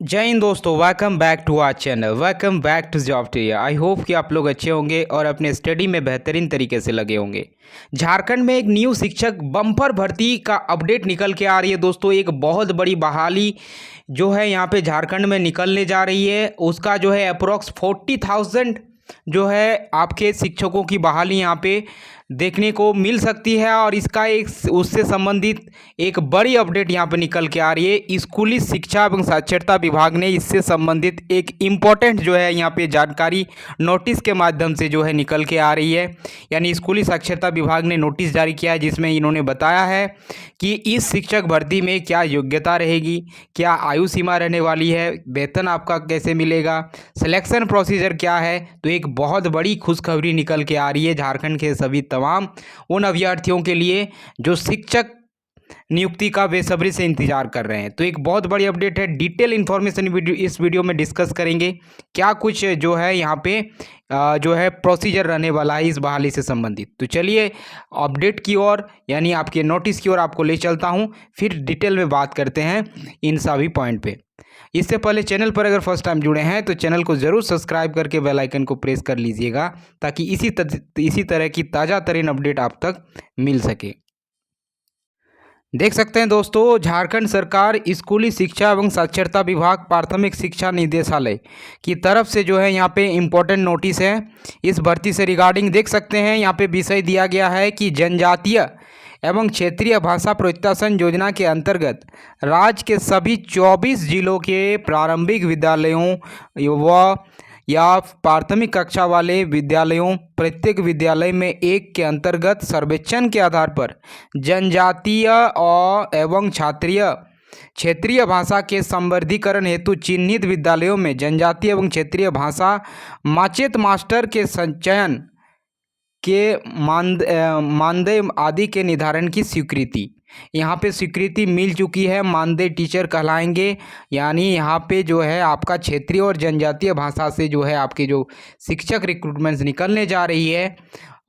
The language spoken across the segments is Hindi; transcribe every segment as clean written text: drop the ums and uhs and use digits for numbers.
जय हिंद दोस्तों, welcome back to our channel. Welcome back to job ट्रियर। आई होप कि आप लोग अच्छे होंगे और अपने स्टडी में बेहतरीन तरीके से लगे होंगे। झारखंड में एक न्यू शिक्षक बम्पर भर्ती का अपडेट निकल के आ रही है दोस्तों। एक बहुत बड़ी बहाली जो है यहाँ पे झारखंड में निकलने जा रही है। उसका जो है अप्रोक्स 40,000 जो है आपके शिक्षकों की बहाली यहाँ पे देखने को मिल सकती है। और इसका एक उससे संबंधित एक बड़ी अपडेट यहाँ पे निकल के आ रही है। स्कूली शिक्षा एवं साक्षरता विभाग ने इससे संबंधित एक इम्पॉर्टेंट जो है यहाँ पे जानकारी नोटिस के माध्यम से जो है निकल के आ रही है। यानी स्कूली साक्षरता विभाग ने नोटिस जारी किया है, जिसमें इन्होंने बताया है कि इस शिक्षक भर्ती में क्या योग्यता रहेगी, क्या आयु सीमा रहने वाली है, वेतन आपका कैसे मिलेगा, सिलेक्शन प्रोसीजर क्या है। तो एक बहुत बड़ी खुशखबरी निकल के आ रही है झारखंड के सभी तमाम उन अभ्यर्थियों के लिए जो शिक्षक नियुक्ति का बेसब्री से इंतजार कर रहे हैं। तो एक बहुत बड़ी अपडेट है। डिटेल इन्फॉर्मेशन इस वीडियो में डिस्कस करेंगे। क्या कुछ जो है यहाँ पे जो है प्रोसीजर रहने वाला है इस बहाली से संबंधित। तो चलिए अपडेट की ओर यानी आपके नोटिस की ओर आपको ले चलता हूँ, फिर डिटेल में बात करते हैं इन सभी पॉइंट पे। इससे पहले चैनल पर अगर फर्स्ट टाइम जुड़े हैं तो चैनल को ज़रूर सब्सक्राइब करके बेल आइकन को प्रेस कर लीजिएगा, ताकि इसी तरह की ताज़ा तरीन अपडेट आप तक मिल सके। देख सकते हैं दोस्तों, झारखंड सरकार स्कूली शिक्षा एवं साक्षरता विभाग प्राथमिक शिक्षा निदेशालय की तरफ से जो है यहाँ पे इम्पोर्टेंट नोटिस है इस भर्ती से रिगार्डिंग। देख सकते हैं यहाँ पे विषय दिया गया है कि जनजातीय एवं क्षेत्रीय भाषा प्रोत्साहन योजना के अंतर्गत राज्य के सभी 24 जिलों के प्रारंभिक विद्यालयों व या प्राथमिक कक्षा वाले विद्यालयों प्रत्येक विद्यालय में एक के अंतर्गत सर्वेक्षण के आधार पर जनजातीय और एवं क्षेत्रीय भाषा के संवर्धीकरण हेतु चिन्हित विद्यालयों में जनजातीय एवं क्षेत्रीय भाषा माचेत मास्टर के संचयन के मानदेय आदि के निर्धारण की स्वीकृति। यहाँ पे स्वीकृति मिल चुकी है, मानदेय टीचर कहलाएंगे। यानी यहाँ पे जो है आपका क्षेत्रीय और जनजातीय भाषा से जो है आपके जो शिक्षक रिक्रूटमेंट्स निकलने जा रही है।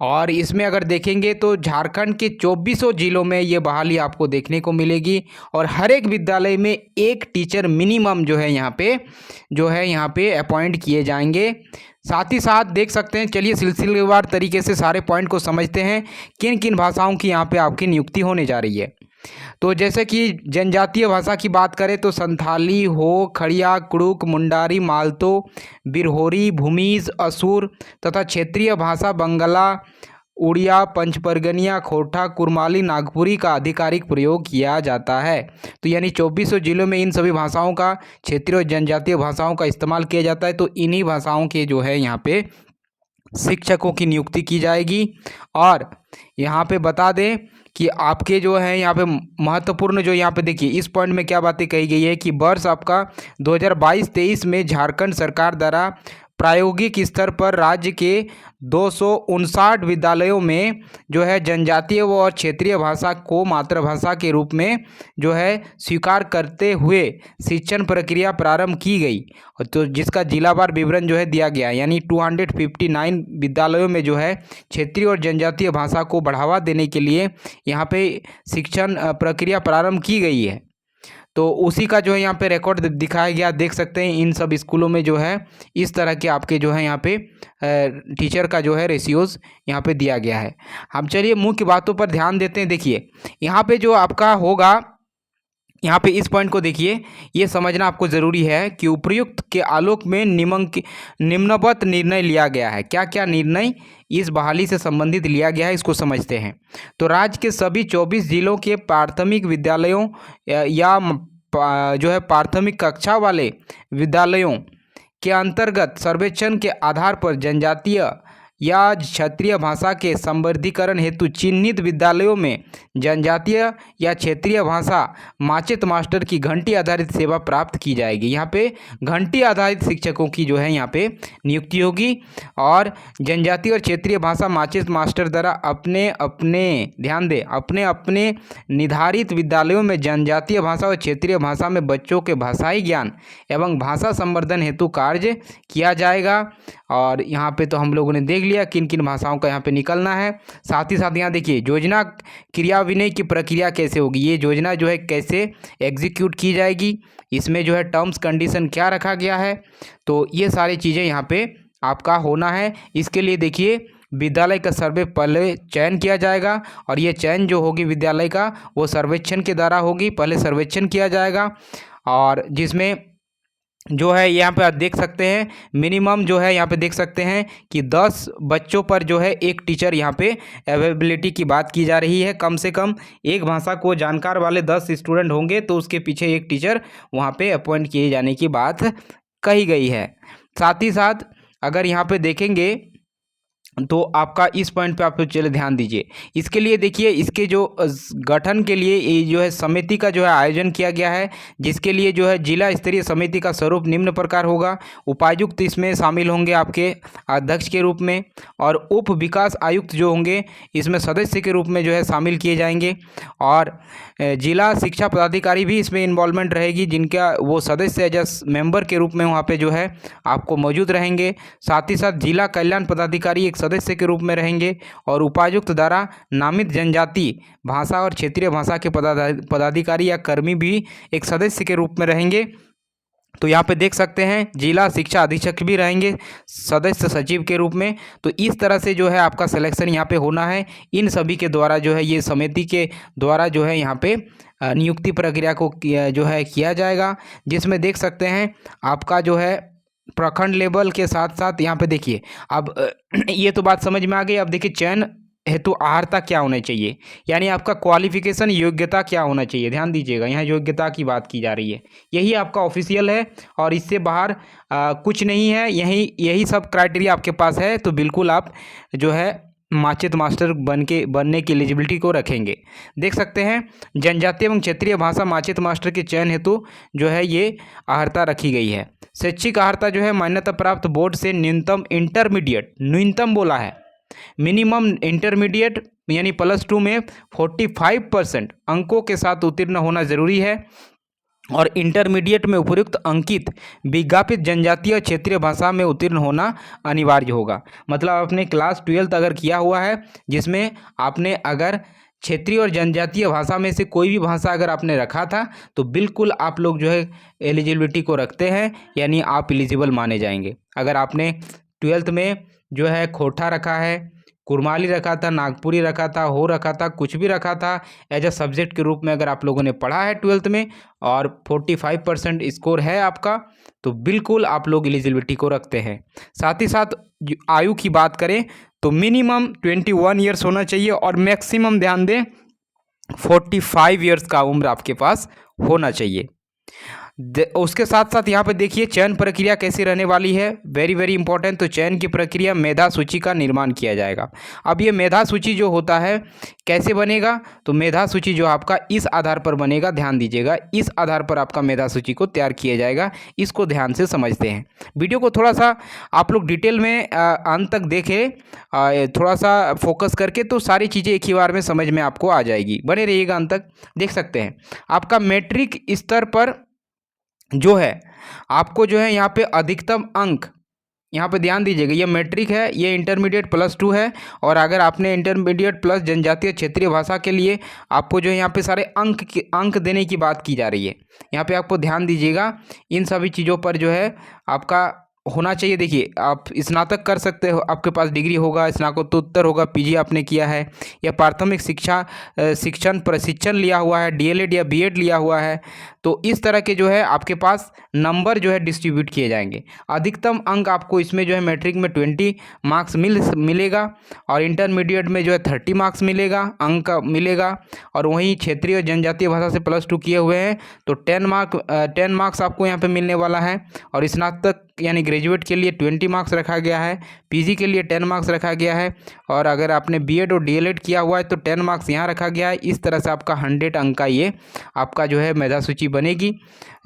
और इसमें अगर देखेंगे तो झारखंड के 24 जिलों में ये बहाली आपको देखने को मिलेगी और हर एक विद्यालय में एक टीचर मिनिमम जो है यहाँ पे अपॉइंट किए जाएंगे। साथ ही साथ देख सकते हैं, चलिए सिलसिलेवार तरीके से सारे पॉइंट को समझते हैं किन किन भाषाओं की यहाँ पे आपकी नियुक्ति होने जा रही है। तो जैसे कि जनजातीय भाषा की बात करें तो संथाली हो, खड़िया, कुड़ुक, मुंडारी, मालतो, बिरहोरी, भूमीज, असुर तथा क्षेत्रीय भाषा बंगला, उड़िया, पंचपरगनिया, खोरठा, कुरमाली, नागपुरी का आधिकारिक प्रयोग किया जाता है। तो यानी 24 जिलों में इन सभी भाषाओं का, क्षेत्रीय और जनजातीय भाषाओं का इस्तेमाल किया जाता है। तो इन्हीं भाषाओं के जो है यहाँ पे शिक्षकों की नियुक्ति की जाएगी। और यहाँ पे बता दें कि आपके जो है यहाँ पे महत्वपूर्ण जो यहाँ पे देखिए इस पॉइंट में क्या बातें कही गई है कि वर्ष आपका 2022-23 में झारखंड सरकार द्वारा प्रायोगिक स्तर पर राज्य के 259 विद्यालयों में जो है जनजातीय व और क्षेत्रीय भाषा को मातृभाषा के रूप में जो है स्वीकार करते हुए शिक्षण प्रक्रिया प्रारंभ की गई। तो जिसका जिलावार विवरण जो है दिया गया, यानी 259 विद्यालयों में जो है क्षेत्रीय और जनजातीय भाषा को बढ़ावा देने के लिए यहाँ पे शिक्षण प्रक्रिया प्रारंभ की गई है। तो उसी का जो है यहाँ पे रिकॉर्ड दिखाया गया। देख सकते हैं इन सब स्कूलों में जो है इस तरह के आपके जो है यहाँ पे टीचर का जो है रेशियोज़ यहाँ पे दिया गया है। हम चलिए मुख्य बातों पर ध्यान देते हैं। देखिए यहाँ पे जो आपका होगा, यहाँ पे इस पॉइंट को देखिए, ये समझना आपको ज़रूरी है कि उपर्युक्त के आलोक में निम्नवत निर्णय लिया गया है। क्या क्या निर्णय इस बहाली से संबंधित लिया गया है, इसको समझते हैं। तो राज्य के सभी 24 जिलों के प्राथमिक विद्यालयों या जो है प्राथमिक कक्षा वाले विद्यालयों के अंतर्गत सर्वेक्षण के आधार पर जनजातीय या क्षेत्रीय भाषा के संवर्धीकरण हेतु चिन्हित विद्यालयों में जनजातीय या क्षेत्रीय भाषा माचेत मास्टर की घंटी आधारित सेवा प्राप्त की जाएगी। यहाँ पे घंटी आधारित शिक्षकों की जो है यहाँ पे नियुक्ति होगी। और जनजातीय और क्षेत्रीय भाषा माचेत मास्टर द्वारा अपने अपने निर्धारित विद्यालयों में जनजातीय भाषा और क्षेत्रीय भाषा में बच्चों के भाषाई ज्ञान एवं भाषा संवर्धन हेतु कार्य किया जाएगा। और यहाँ पे तो हम लोगों ने देख लिया किन किन भाषाओं का यहाँ पे निकलना है। साथ ही साथ यहाँ देखिए योजना क्रियान्वयन की प्रक्रिया कैसे होगी, ये योजना जो है कैसे एग्जीक्यूट की जाएगी, इसमें जो है टर्म्स कंडीशन क्या रखा गया है। तो ये सारी चीज़ें यहाँ पे आपका होना है। इसके लिए देखिए विद्यालय का सर्वे पहले चयन किया जाएगा और ये चयन जो होगी विद्यालय का वो सर्वेक्षण के द्वारा होगी। पहले सर्वेक्षण किया जाएगा और जिसमें जो है यहाँ पे आप देख सकते हैं मिनिमम जो है यहाँ पे देख सकते हैं कि 10 बच्चों पर जो है एक टीचर यहाँ पे अवेलेबिलिटी की बात की जा रही है। कम से कम एक भाषा को जानकार वाले 10 स्टूडेंट होंगे तो उसके पीछे एक टीचर वहाँ पे अपॉइंट किए जाने की बात कही गई है। साथ ही साथ अगर यहाँ पे देखेंगे तो आपका इस पॉइंट पे आप लोग चले ध्यान दीजिए। इसके लिए देखिए इसके जो गठन के लिए ये जो है समिति का जो है आयोजन किया गया है, जिसके लिए जो है जिला स्तरीय समिति का स्वरूप निम्न प्रकार होगा। उपायुक्त इसमें शामिल होंगे आपके अध्यक्ष के रूप में और उप विकास आयुक्त जो होंगे इसमें सदस्य के रूप में जो है शामिल किए जाएंगे और जिला शिक्षा पदाधिकारी भी इसमें इन्वॉल्वमेंट रहेगी, जिनका वो सदस्य एज मेंबर के रूप में वहाँ पे जो है आपको मौजूद रहेंगे। साथ ही साथ जिला कल्याण पदाधिकारी एक सदस्य के रूप में रहेंगे और उपायुक्त द्वारा नामित जनजातीय भाषा और क्षेत्रीय भाषा के पदाधिकारी या कर्मी भी एक सदस्य के रूप में रहेंगे। तो यहाँ पे देख सकते हैं जिला शिक्षा अधीक्षक भी रहेंगे सदस्य सचिव के रूप में। तो इस तरह से जो है आपका सिलेक्शन यहाँ पे होना है। इन सभी के द्वारा जो है ये समिति के द्वारा जो है यहाँ पे नियुक्ति प्रक्रिया को जो है किया जाएगा, जिसमें देख सकते हैं आपका जो है प्रखंड लेवल के साथ साथ यहाँ पे देखिए अब ये तो बात समझ में आ गई। अब देखिए चयन हेतु अर्हता क्या होना चाहिए, यानी आपका क्वालिफिकेशन योग्यता क्या होना चाहिए। ध्यान दीजिएगा यहाँ योग्यता की बात की जा रही है, यही आपका ऑफिशियल है और इससे बाहर कुछ नहीं है। यही सब क्राइटेरिया आपके पास है तो बिल्कुल आप जो है माचित मास्टर बनने की एलिजिबिलिटी को रखेंगे। देख सकते हैं जनजातीय एवं क्षेत्रीय भाषा माचित मास्टर के चयन हेतु जो है ये अर्हता रखी गई है। शैक्षिक अर्हता जो है मान्यता प्राप्त बोर्ड से न्यूनतम इंटरमीडिएट, न्यूनतम बोला है, मिनिमम इंटरमीडिएट यानी +2 में 45% अंकों के साथ उत्तीर्ण होना जरूरी है और इंटरमीडिएट में उपयुक्त अंकित विज्ञापित जनजातीय और क्षेत्रीय भाषा में उत्तीर्ण होना अनिवार्य होगा। मतलब आपने क्लास 12 अगर किया हुआ है जिसमें आपने अगर क्षेत्रीय और जनजातीय भाषा में से कोई भी भाषा अगर आपने रखा था तो बिल्कुल आप लोग जो है एलिजिबिलिटी को रखते हैं, यानी आप एलिजिबल माने जाएंगे। अगर आपने 12th में जो है खोटा रखा है, कुरमाली रखा था, नागपुरी रखा था, हो रखा था, कुछ भी रखा था एज अ सब्जेक्ट के रूप में अगर आप लोगों ने पढ़ा है 12th में और 45% स्कोर है आपका तो बिल्कुल आप लोग एलिजिबिलिटी को रखते हैं। साथ ही साथ आयु की बात करें तो मिनिमम 21 ईयर्स होना चाहिए और मैक्सिमम ध्यान दें 45 ईयर्स का उम्र आपके पास होना चाहिए। उसके साथ साथ यहाँ पे देखिए चयन प्रक्रिया कैसी रहने वाली है, वेरी वेरी इंपॉर्टेंट। तो चयन की प्रक्रिया मेधा सूची का निर्माण किया जाएगा। अब ये मेधा सूची जो होता है कैसे बनेगा, तो मेधा सूची जो आपका इस आधार पर बनेगा, ध्यान दीजिएगा, इस आधार पर आपका मेधा सूची को तैयार किया जाएगा। इसको ध्यान से समझते हैं, वीडियो को थोड़ा सा आप लोग डिटेल में अंत तक देखें, थोड़ा सा फोकस करके, तो सारी चीज़ें एक ही बार में समझ में आपको आ जाएगी। बने रहिएगा अंत तक। देख सकते हैं आपका मैट्रिक स्तर पर जो है आपको जो है यहाँ पे अधिकतम अंक, यहाँ पे ध्यान दीजिएगा, ये मैट्रिक है, ये इंटरमीडिएट +2 है और अगर आपने इंटरमीडिएट प्लस जनजातीय क्षेत्रीय भाषा के लिए आपको जो है यहाँ पे सारे अंक देने की बात की जा रही है। यहाँ पे आपको ध्यान दीजिएगा, इन सभी चीज़ों पर जो है आपका होना चाहिए। देखिए आप स्नातक कर सकते हो, आपके पास डिग्री होगा, स्नातकोत्तर होगा, पीजी आपने किया है या प्राथमिक शिक्षण प्रशिक्षण लिया हुआ है, डीएलएड या बीएड लिया हुआ है, तो इस तरह के जो है आपके पास नंबर जो है डिस्ट्रीब्यूट किए जाएंगे। अधिकतम अंक आपको इसमें जो है मैट्रिक में 20 मार्क्स मिलेगा और इंटरमीडिएट में जो है 30 मार्क्स अंक मिलेगा और वहीं क्षेत्रीय और जनजातीय भाषा से +2 किए हुए हैं तो 10 मार्क्स आपको यहाँ पे मिलने वाला है और स्नातक यानी ग्रेजुएट के लिए 20 मार्क्स रखा गया है, पीजी के लिए 10 मार्क्स रखा गया है और अगर आपने बीएड और डीएलएड किया हुआ है तो 10 मार्क्स यहाँ रखा गया है। इस तरह से आपका 100 अंक का ये आपका जो है मेधा सूची बनेगी,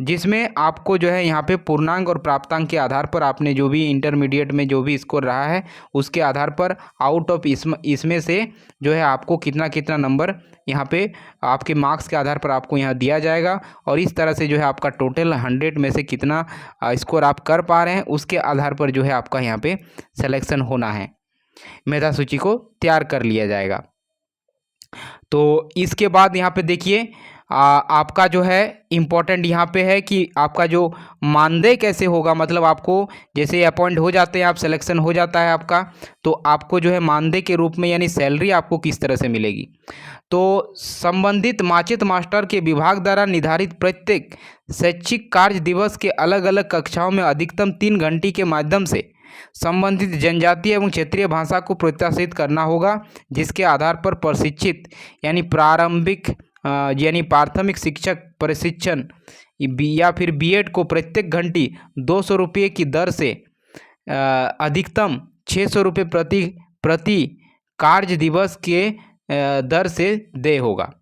जिसमें आपको जो है यहाँ पे पूर्णांक और प्राप्तांक के आधार पर आपने जो भी इंटरमीडिएट में जो भी स्कोर रहा है उसके आधार पर आउट ऑफ इसमें से जो है आपको कितना नंबर यहाँ पे आपके मार्क्स के आधार पर आपको यहाँ दिया जाएगा और इस तरह से जो है आपका टोटल 100 में से कितना स्कोर आप कर पा रहे हैं उसके आधार पर जो है आपका यहाँ पे सिलेक्शन होना है। मेधा सूची को तैयार कर लिया जाएगा। तो इसके बाद यहाँ पे देखिए आपका जो है इम्पोर्टेंट यहाँ पे है कि आपका जो मानदेय कैसे होगा, मतलब आपको जैसे अपॉइंट हो जाते हैं आप, सिलेक्शन हो जाता है आपका, तो आपको जो है मानदेय के रूप में यानी सैलरी आपको किस तरह से मिलेगी। तो संबंधित माचित मास्टर के विभाग द्वारा निर्धारित प्रत्येक शैक्षिक कार्य दिवस के अलग अलग कक्षाओं में अधिकतम 3 घंटे के माध्यम से संबंधित जनजातीय एवं क्षेत्रीय भाषा को प्रोत्साहित करना होगा, जिसके आधार पर प्रशिक्षित यानी प्रारंभिक यानी प्राथमिक शिक्षक प्रशिक्षण या फिर बीएड को प्रत्येक घंटे 200 रुपये की दर से अधिकतम 600 रुपये प्रति कार्य दिवस के दर से दे होगा।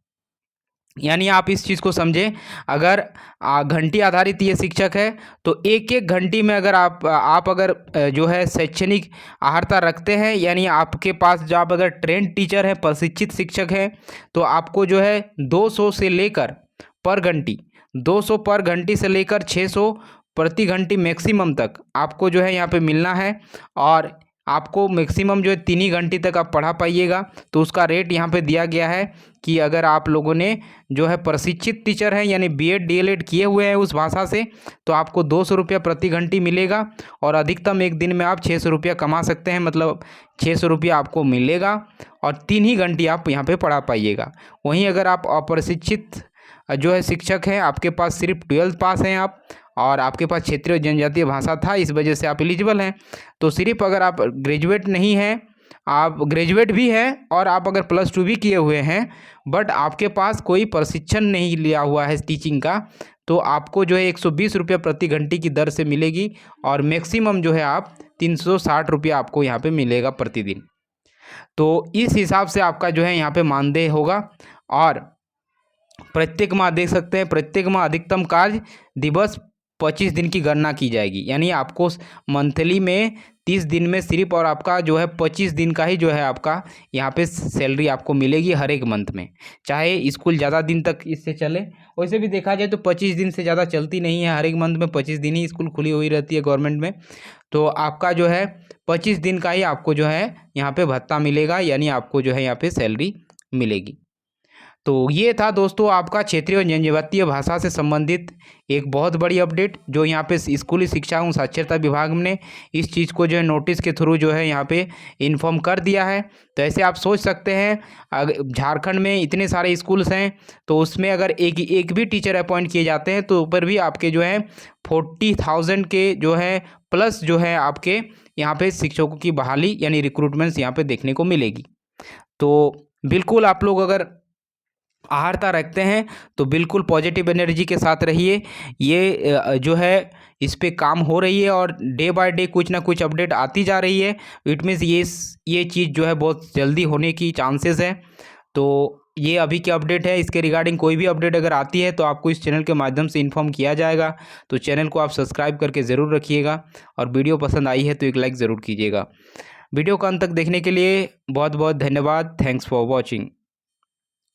यानी आप इस चीज़ को समझें, अगर घंटी आधारित ये शिक्षक है तो एक एक घंटी में अगर आप अगर जो है शैक्षणिक अहर्ता रखते हैं, यानी आपके पास जो आप अगर ट्रेंड टीचर हैं, प्रशिक्षित शिक्षक हैं, तो आपको जो है 200 से लेकर पर घंटी 200 पर घंटी से लेकर 600 प्रति घंटी मैक्सिमम तक आपको जो है यहाँ पे मिलना है। और आपको मैक्सिमम जो है 3 ही घंटे तक आप पढ़ा पाइएगा। तो उसका रेट यहाँ पे दिया गया है कि अगर आप लोगों ने जो है प्रशिक्षित टीचर हैं यानी बीएड डीएलएड किए हुए हैं उस भाषा से, तो आपको 200 रुपया प्रति घंटी मिलेगा और अधिकतम एक दिन में आप 600 रुपया कमा सकते हैं, मतलब 600 रुपया आपको मिलेगा और 3 ही घंटी आप यहाँ पे पढ़ा पाइएगा। वहीं अगर आप अप्रशिक्षित जो है शिक्षक हैं, आपके पास सिर्फ 12th पास हैं आप, और आपके पास क्षेत्रीय जनजातीय भाषा था, इस वजह से आप एलिजिबल हैं। तो सिर्फ अगर आप ग्रेजुएट नहीं हैं, आप ग्रेजुएट भी हैं और आप अगर +2 भी किए हुए हैं, बट आपके पास कोई प्रशिक्षण नहीं लिया हुआ है टीचिंग का, तो आपको जो है 120 रुपये प्रति घंटे की दर से मिलेगी और मैक्सिमम जो है आप 360 रुपया आपको यहाँ पे मिलेगा प्रतिदिन। तो इस हिसाब से आपका जो है यहाँ पे मानदेय होगा। और प्रत्येक माह देख सकते हैं, प्रत्येक माह अधिकतम कार्य दिवस 25 दिन की गणना की जाएगी, यानी आपको मंथली में 30 दिन में सिर्फ और आपका जो है 25 दिन का ही जो है आपका यहाँ पे सैलरी आपको मिलेगी हर एक मंथ में। चाहे स्कूल ज़्यादा दिन तक इससे चले, वैसे भी देखा जाए तो 25 दिन से ज़्यादा चलती नहीं है, हर एक मंथ में 25 दिन ही स्कूल खुली हुई रहती है गवर्नमेंट में। तो आपका जो है 25 दिन का ही आपको जो है यहाँ पे भत्ता मिलेगा, यानी आपको जो है यहाँ पे सैलरी मिलेगी। तो ये था दोस्तों आपका क्षेत्रीय और जनजातीय भाषा से संबंधित एक बहुत बड़ी अपडेट, जो यहाँ पे स्कूली शिक्षा एवं साक्षरता विभाग ने इस चीज़ को जो है नोटिस के थ्रू जो है यहाँ पे इन्फॉर्म कर दिया है। तो ऐसे आप सोच सकते हैं झारखंड में इतने सारे स्कूल्स हैं, तो उसमें अगर एक भी टीचर अपॉइंट किए जाते हैं तो ऊपर भी आपके जो है 40,000 के जो है प्लस जो है आपके यहाँ पे शिक्षकों की बहाली यानी रिक्रूटमेंट्स यहाँ पे देखने को मिलेगी। तो बिल्कुल आप लोग अगर आहारता रखते हैं तो बिल्कुल पॉजिटिव एनर्जी के साथ रहिए। ये जो है इस पे काम हो रही है और डे बाय डे कुछ ना कुछ अपडेट आती जा रही है। इट मीन्स ये चीज़ जो है बहुत जल्दी होने की चांसेस है। तो ये अभी की अपडेट है, इसके रिगार्डिंग कोई भी अपडेट अगर आती है तो आपको इस चैनल के माध्यम से इन्फॉर्म किया जाएगा। तो चैनल को आप सब्सक्राइब करके ज़रूर रखिएगा और वीडियो पसंद आई है तो एक लाइक ज़रूर कीजिएगा। वीडियो को अंत तक देखने के लिए बहुत बहुत धन्यवाद। Thanks for watching.